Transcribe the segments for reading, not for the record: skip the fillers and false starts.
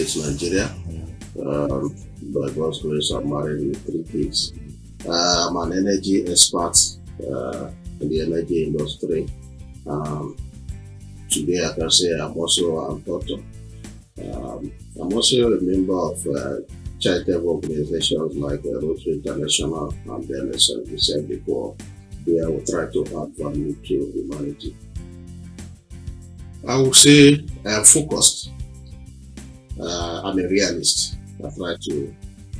State, Nigeria. By God's grace, I'm married with 3 kids. I'm an energy expert in the energy industry. Today, I can say I'm also a doctor. I'm also a member of charitable organizations like Rotary International, and then, as we said before, where we try to add value to humanity. I would say I'm focused. I'm a realist. I try to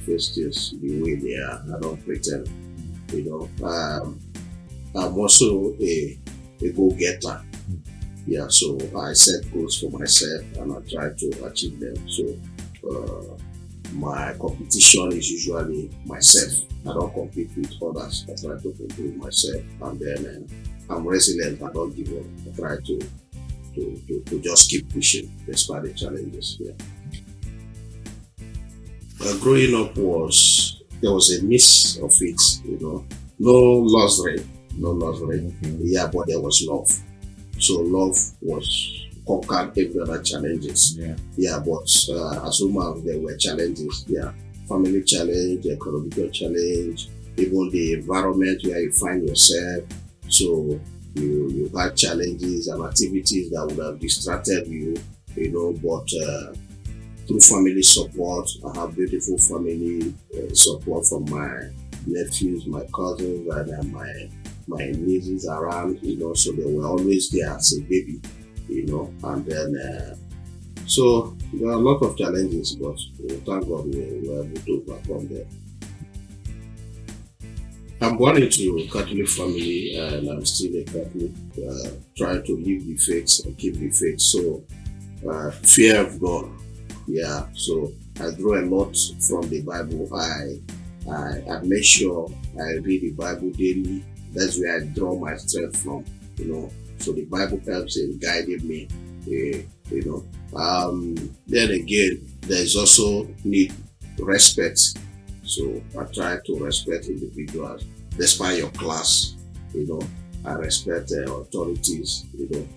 face things the way they are. I don't pretend. I'm also a go-getter. Yeah, so I set goals for myself and I try to achieve them. So my competition is usually myself. I don't compete with others. I try to compete with myself, and then I'm resilient. I don't give up. I try to just keep pushing despite the challenges. Yeah. Growing up there was a mix of it, no luxury. Yeah, but there was love. So love was conquered every other challenges. Yeah, but as humans there were challenges. Yeah, family challenge, economical challenge, even the environment where you find yourself. So you had challenges and activities that would have distracted you, but through family support, I have beautiful family support from my nephews, my cousins, and my nieces around, so they were always there as a baby, and then so there are a lot of challenges, but thank God we were able to overcome them. I'm born into a Catholic family and I'm still a Catholic, trying to live the faith and keep the faith. So fear of God. Yeah, so I draw a lot from the Bible. I make sure I read the Bible daily. That's where I draw my strength from, So the Bible helps in guiding me, Then again, there's also need respect. So I try to respect individuals despite your class, I respect authorities,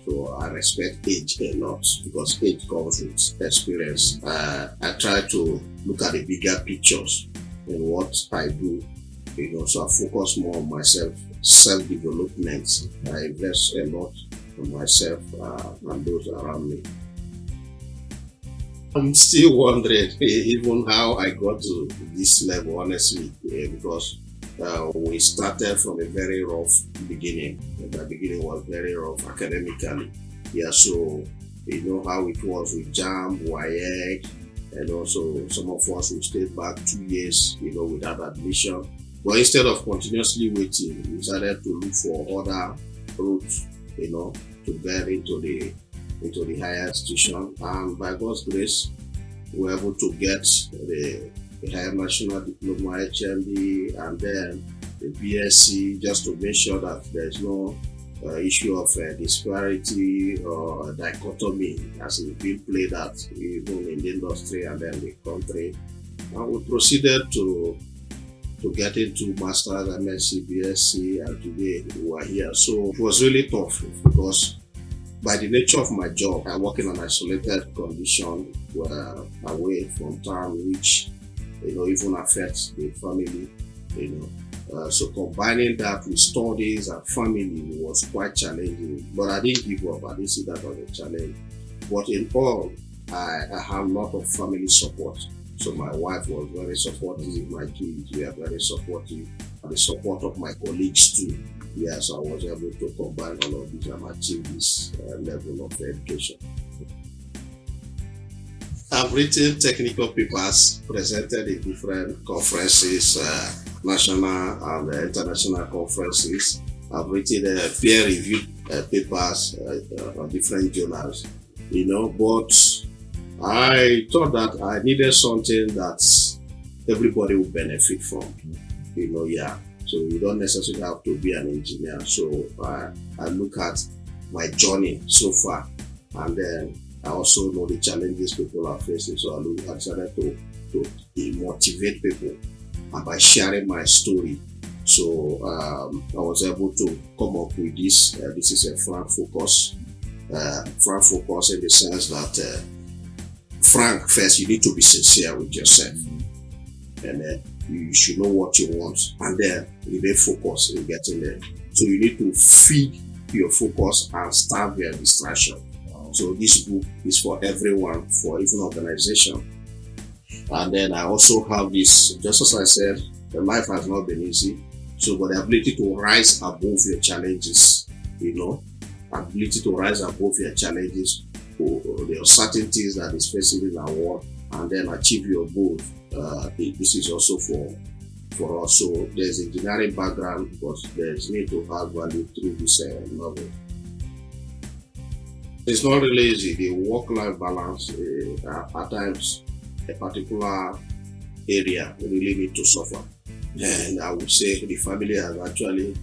so I respect age a lot because age comes with experience. I try to look at the bigger pictures in what I do, so I focus more on myself, self-development. I invest a lot in myself and those around me. I'm still wondering even how I got to this level, honestly, because we started from a very rough beginning. The beginning was very rough academically. Yeah, so how it was with JAMB, WAEC, and also some of us we stayed back 2 years, without admission. But instead of continuously waiting, we decided to look for other routes, to get into the higher institution. And by God's grace, we were able to get the higher national diploma, HND, and then the BSc, just to make sure that there's no issue of disparity or dichotomy as it's being played out even in the industry and then the country. And we proceeded to get into Masters, MSc, BSc, and today we are here. So it was really tough because by the nature of my job, I work in an isolated condition where away from town, which even affects the family. So combining that with studies and family was quite challenging. But I didn't give up. I didn't see that as a challenge. But in all, I have a lot of family support. So my wife was very supportive, my kids were very supportive, and the support of my colleagues too. Yes, I was able to combine all of these and achieve this level of education. I've written technical papers, presented in different conferences, national and international conferences. I've written peer-reviewed papers on different journals, but I thought that I needed something that everybody would benefit from, So you don't necessarily have to be an engineer. So I look at my journey so far, and then I also know the challenges people are facing. So I decided to motivate people, and by sharing my story. So I was able to come up with this. This is a frank focus. Frank focus in the sense that frank first. You need to be sincere with yourself, and you should know what you want, and then remain focused in getting there. So you need to feed your focus and starve your distraction. So this book is for everyone, for even organization. And then I also have this, just as I said, the life has not been easy. So but the ability to rise above your challenges, ability to rise above your challenges, or the uncertainties that is facing in our world, and then achieve your goals. This is also for us. So there's engineering background, but there's need to have value through this novel. It's not really easy. The work-life balance, at times, a particular area really need to suffer. And I would say the family has actually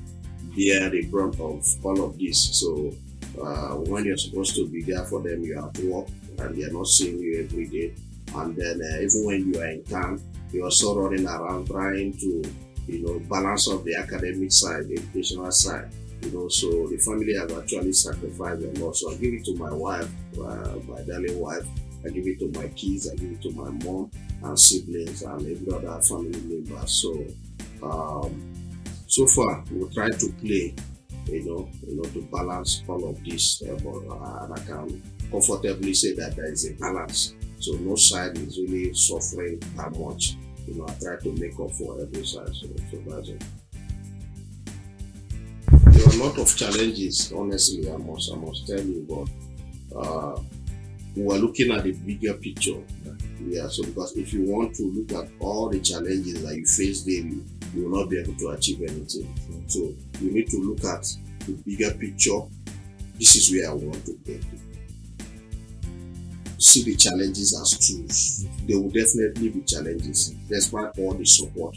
bear the brunt of all of this. So when you're supposed to be there for them, you are at work and they're not seeing you every day. And then even when you are in town, you're also running around trying to, balance off the academic side, the educational side. So the family has actually sacrificed a lot. So I give it to my wife, my darling wife. I give it to my kids. I give it to my mom and siblings and every other family member. So, so far we try to play, to balance all of this. And I can comfortably say that there is a balance. So no side is really suffering that much. I try to make up for every side. So that's it. There are a lot of challenges, honestly, I must tell you, but we are looking at the bigger picture. Yeah, so because if you want to look at all the challenges that you face daily, you will not be able to achieve anything. So you need to look at the bigger picture. This is where I want to get to. See the challenges as tools. There will definitely be challenges, despite all the support.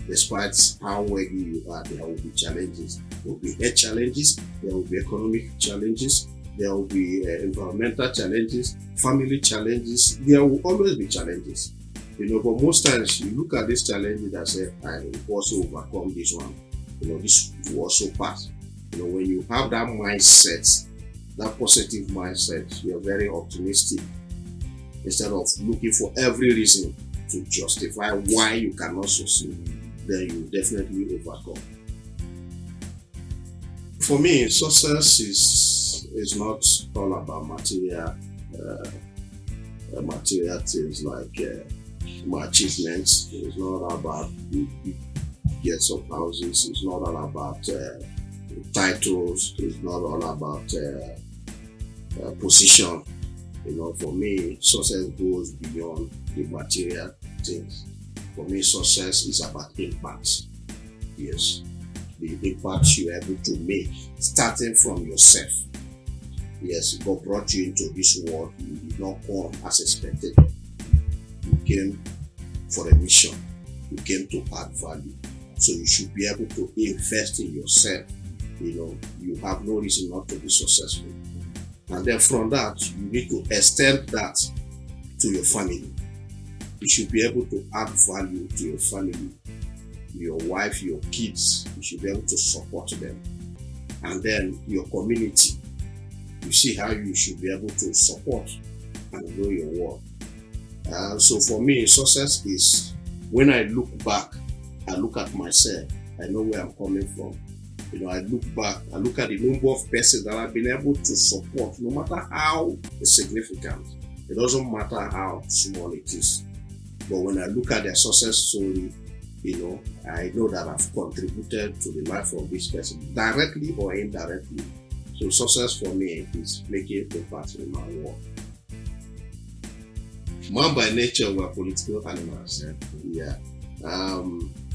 Despite how worthy you are, there will be challenges. There will be health challenges, there will be economic challenges, there will be environmental challenges, family challenges. There will always be challenges. But most times you look at these challenges and say, I will also overcome this one. This will also pass. When you have that mindset, that positive mindset, you're very optimistic. Instead of looking for every reason to justify why you cannot succeed, then you definitely overcome. For me, success is not all about material things like my achievements. It's not about big gets of houses. It's not all about titles. It's not all about position. For me, success goes beyond the material things. For me, success is about impact. Yes, the impact you're able to make, starting from yourself. Yes, God brought you into this world. You did not come as expected. You came for a mission. You came to add value. So you should be able to invest in yourself. You have no reason not to be successful. And then from that, you need to extend that to your family. You should be able to add value to your family, your wife, your kids. You should be able to support them. And then your community. You see how you should be able to support and grow your work. So for me, success is when I look back, I look at myself, I know where I'm coming from. I look back, I look at the number of persons that I've been able to support, no matter how significant. It doesn't matter how small it is. But when I look at their success story, I know that I've contributed to the life of this person, directly or indirectly. So success for me is making impact in my work. Man by nature, we're political animals. Yeah.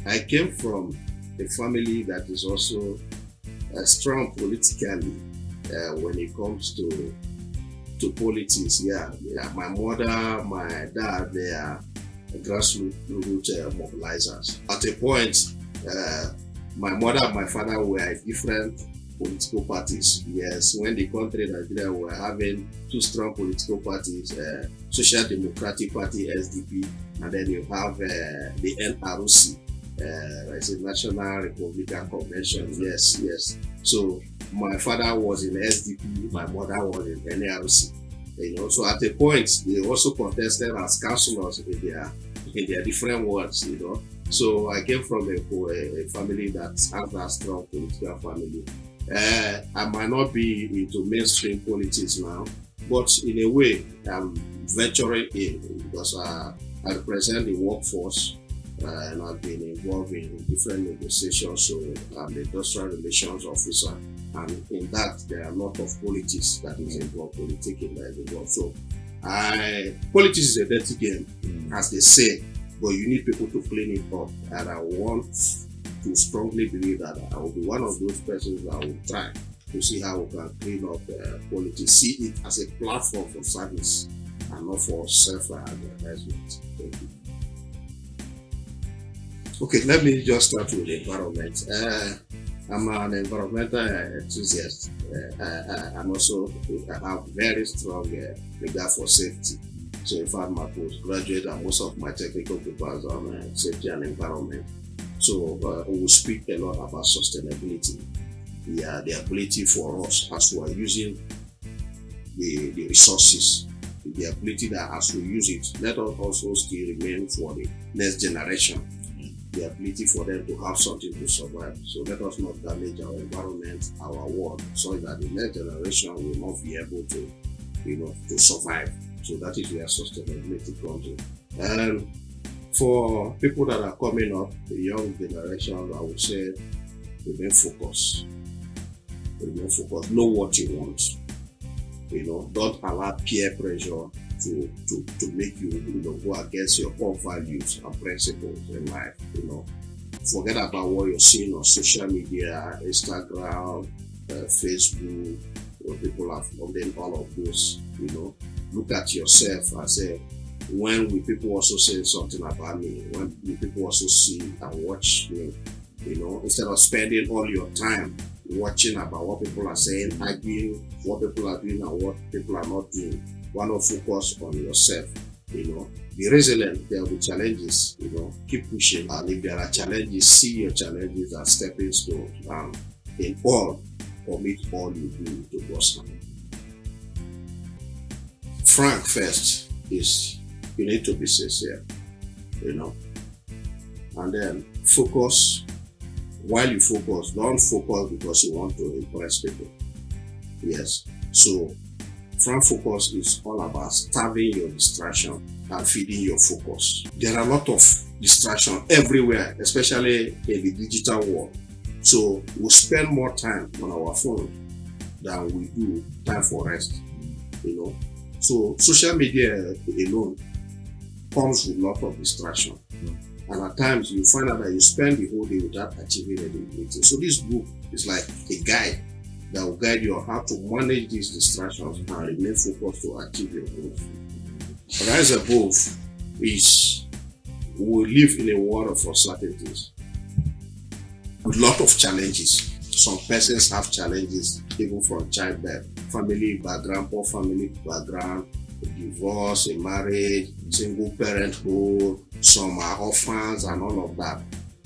I came from a family that is also strong politically when it comes to politics. Yeah. My mother, my dad, they are grassroots mobilizers. At a point, my mother and my father were different political parties. Yes, when the country Nigeria were having two strong political parties, Social Democratic Party (SDP), and then you have the NRC, it's a National Republican Convention. Yes. So my father was in SDP, my mother was in NRC. So at a point, they also contested as counselors in their different wards. So I came from a family that has that strong political family. I might not be into mainstream politics now, but in a way, I'm venturing in because I represent the workforce and I've been involved in different negotiations. So I'm the industrial relations officer, and in that there are a lot of politics that is involved, politicking that is involved. So politics is a dirty game, as they say, but you need people to clean it up, and I want to strongly believe that I will be one of those persons that will try to see how we can clean up politics, see it as a platform for service and not for self-advertisement. Thank you. Okay, let me just start with the environment. I'm an environmental enthusiast. I'm also I have very strong regard for safety. So in fact, my postgraduate and most of my technical papers on safety and environment. So we will speak a lot about sustainability, the ability for us as we are using the resources, the ability that as we use it, let us also still remain for the next generation, the ability for them to have something to survive. So let us not damage our environment, our world, so that the next generation will not be able to, to survive. So that is where sustainability comes in. And for people that are coming up, the young generation, I would say, remain focused. Remain focused. Know what you want. Don't allow peer pressure to make you, go against your own values and principles in life. Forget about what you're seeing on social media, Instagram, Facebook, where people are funding all of those. Look at yourself and say, when will people also say something about me? When will people also see and watch me? Instead of spending all your time watching about what people are saying, arguing what people are doing and what people are not doing, why not focus on yourself? Be resilient. There will be challenges. Keep pushing. And if there are challenges, see your challenges as stepping stones. And in all, commit all you do to God's hand. Frank first is you need to be sincere, and then focus. While you focus, don't focus because you want to impress people. Yes. So frank focus is all about starving your distraction and feeding your focus. There are a lot of distraction everywhere, especially in the digital world. So we spend more time on our phone than we do time for rest. So social media alone comes with a lot of distraction. And at times you find out that you spend the whole day without achieving anything. So this book is like a guide that will guide you on how to manage these distractions and remain focused to achieve your goals. Rise above is we live in a world of uncertainties with a lot of challenges. Some persons have challenges even from childbirth, family background, poor family background, divorce, a marriage, single parenthood, some are orphans and all of that.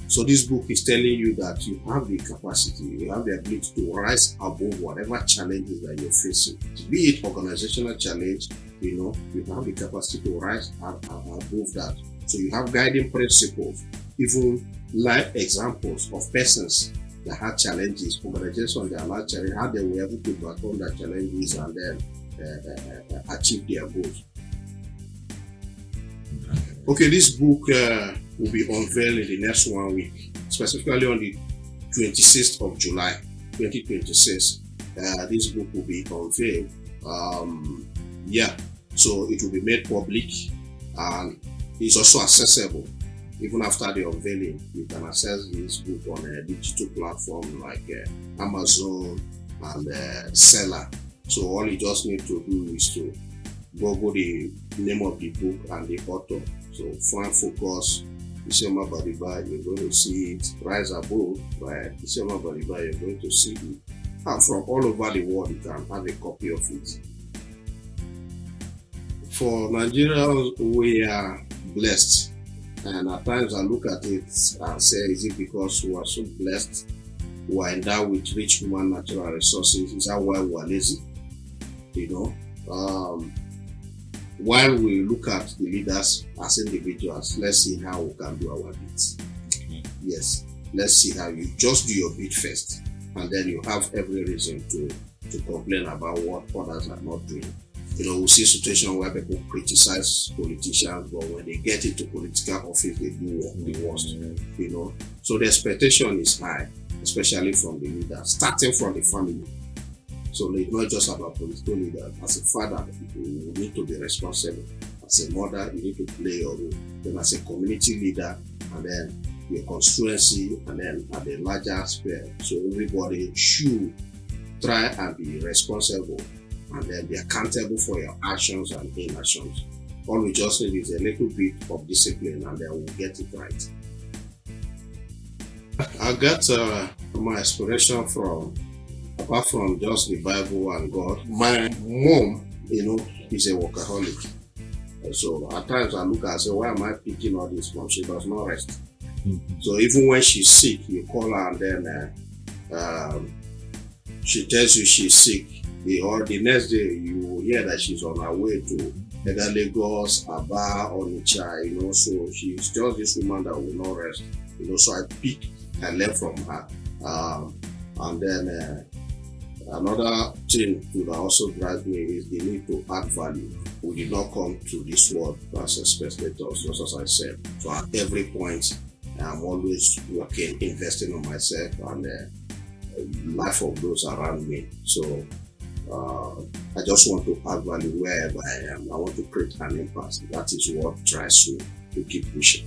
So this book is telling you that you have the capacity, you have the ability to rise above whatever challenges that you're facing. Be it organizational challenge, you have the capacity to rise above that. So you have guiding principles, even life examples of persons that had challenges, organizations that had challenges, how they were able to overcome their challenges and then achieve their goals. Okay, this book will be unveiled in the next 1 week, specifically on the 26th of July, 2026. This book will be unveiled. So it will be made public and it's also accessible. Even after the unveiling, you can access this book on a digital platform like Amazon and Seller. So all you just need to do is to Google the name of the book and the author. So Frank Focus, Isoma Agbadiba, you're going to see it. Rise Above by Isoma Agbadiba, you're going to see it. And from all over the world, you can have a copy of it. For Nigerians, we are blessed. And at times I look at it and say, is it because we are so blessed? We are endowed with rich human natural resources. Is that why we are lazy? while we look at the leaders as individuals, let's see how we can do our bits. Yes, let's see how you just do your bit first, and then you have every reason to complain about what others are not doing. We see situations where people criticize politicians, but when they get into political office, they do the worst. So the expectation is high, especially from the leaders, starting from the family. So it's not just about political leaders. As a father, you need to be responsible. As a mother, you need to play your role. Then as a community leader, and then your constituency, and then at the larger sphere. So everybody should try and be responsible, and then be accountable for your actions and inactions. All we just need is a little bit of discipline, and then we'll get it right. I got my inspiration from, apart from just the Bible and God, my mom, is a workaholic. So at times I look and say, why am I picking all this from? She does not rest. So even when she's sick, you call her and then she tells you she's sick. Or the next day you will hear that she's on her way to either Lagos, Aba, or Onitsha, so she's just this woman that will not rest. So I learn from her. And then another thing that also drives me is the need to add value. We did not come to this world as spectators, just as I said. So at every point, I'm always working, investing on myself and the life of those around me. So I just want to add value wherever I am. I want to create an impact. That is what drives me to keep pushing.